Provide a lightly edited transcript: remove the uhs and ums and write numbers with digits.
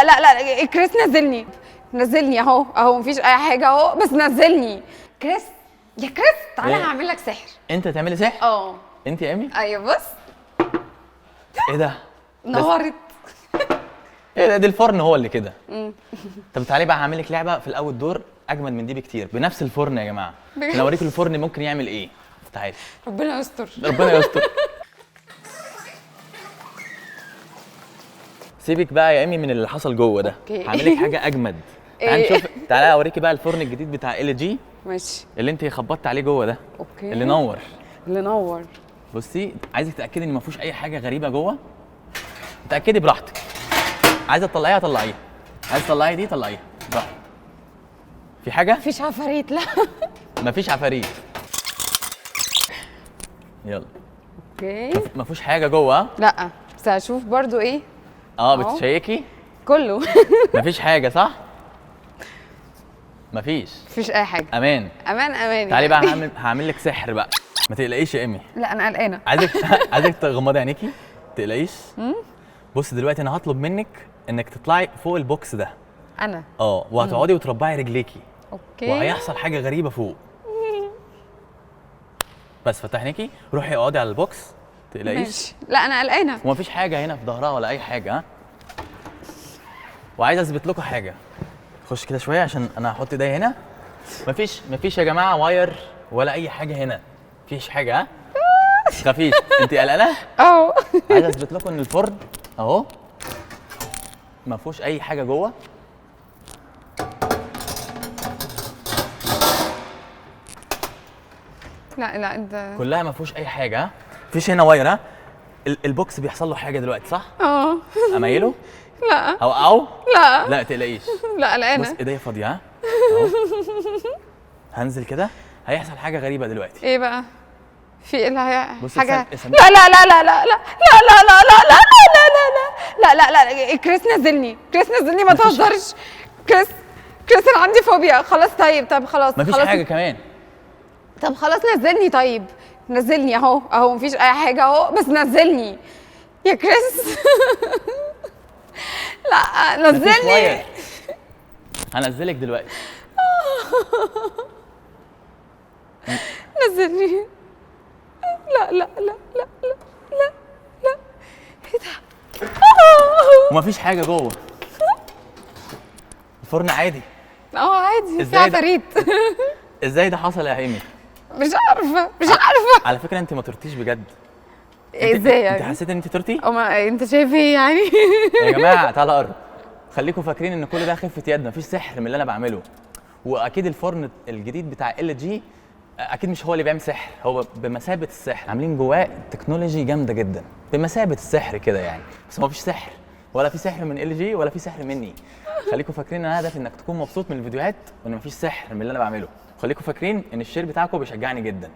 لا لا كريس نزلني، نزلني اهو اهو، مفيش اي حاجه اهو، بس نزلني كريس. يا كريس تعالى إيه؟ هعمل لك سحر. انت تعملي سحر؟ اه انت يا ايمي؟ ايوه بص ايه ده؟ نورت. ايه ده؟ دي الفرن هو اللي كده. طب تعالي بقى هعمل لك لعبه في الاول دور اجمد من دي بكتير، بنفس الفرن يا جماعه. انا اوريك الفرن ممكن يعمل ايه. تعالي. ربنا يستر. ربنا يستر. سيبك بقى يا ايمي من اللي حصل جوه ده. اوكي. هعمل لك حاجه اجمد. تعالي إيه؟ نشوف. تعالي اوريكي بقى الفرن الجديد بتاع ال جي ماشي. اللي انت خبطت عليه جوه ده. اوكي. اللي نور. اللي نور. بصي عايزك تاكدي ان ما فيهوش اي حاجه غريبه جوه. تاكدي براحتك. عايزه تطلعيها طلعيها. عايزه تطلعي دي طلعيها براحتك. في حاجه؟ مفيش عفاريت لا. مفيش عفاريت. يلا. اوكي. ما فيهوش حاجه جوه. ها؟ لا بس هشوف برضو ايه. اه بتشيكي. كله. مفيش حاجه صح؟ مفيش. مفيش اي حاجه. امان. امان امان. تعالي بقى هعمل لك سحر بقى. ما تقلقيش يا ايمي. لا انا قلقانه. عايزك تغمضي عينيكي. ما تقلقيش. بص دلوقتي انا هطلب منك انك تطلعي فوق البوكس ده. انا وهتقعدي وتربعي رجليكي. اوكي. وهيحصل حاجه غريبه فوق. بس فتحي عينيكي، روحي اقعدي على البوكس. ما تقلقيش. ماشي. لا انا قلقانه. ومفيش حاجه هنا في ظهرها ولا اي حاجه. ها. وعايز اثبت لكم حاجه. خش كده شويه عشان انا هحط ايدي هنا. مفيش يا جماعه واير ولا اي حاجه هنا. مفيش حاجه. ها. خفيش. انت قلقانه؟ اه. عايز اثبت لكم ان الفرن اهو ما فيهوش اي حاجه جوه. لا لا انت كلها ما فيهوش اي حاجه. ها. مفيش هنا واير. ها. البوكس بيحصل له حاجه دلوقتي صح؟ اميله. لا او لا لا تقلقيش. لا بص قلقانه. ايديا فاضيه. ها اهو. هنزل كده هيحصل حاجه غريبه دلوقتي. ايه بقى؟ في ايه اللي هي بصي حاجه؟ اسمي. لا لا لا لا لا لا لا لا لا لا لا لا لا لا لا كريس نزلني، كريس نزلني ما تهزرش. كريس انا عندي فوبيا. خلاص طيب طب خلاص مفيش خلاص. حاجه كمان. طب خلاص نزلني طيب. نزلني اهو اهو، مفيش اي حاجه اهو، بس نزلني يا كريس. لا مفيش نزلني. واير. هنزلك دلوقتي. نزلني. لا لا لا لا لا لا لا. ايه ده؟ ومفيش حاجه جوه. الفرن عادي. عادي في ازاي ده؟ عفاريت. ازاي ده حصل يا ايمي؟ مش عارفه. على فكره انت ما طرتيش بجد. ازاي انت يعني؟ حسيت ان انت طرتي؟ انت شايف ايه يعني؟ يا جماعه تعالى قرب. خليكم فاكرين ان كل ده خفه يد، مفيش سحر من اللي انا بعمله. واكيد الفرن الجديد بتاع ال جي اكيد مش هو اللي بيعمل سحر، هو بمثابه السحر. عاملين جواه تكنولوجي جامده جدا بمثابه السحر كده يعني. بس ما فيش سحر، ولا في سحر من ال جي ولا في سحر مني. خليكم فاكرين ان انا هدفي انك تكون مبسوط من الفيديوهات وان مفيش سحر من اللي انا بعمله. خليكم فاكرين ان الشير بتاعكم بيشجعني جدا.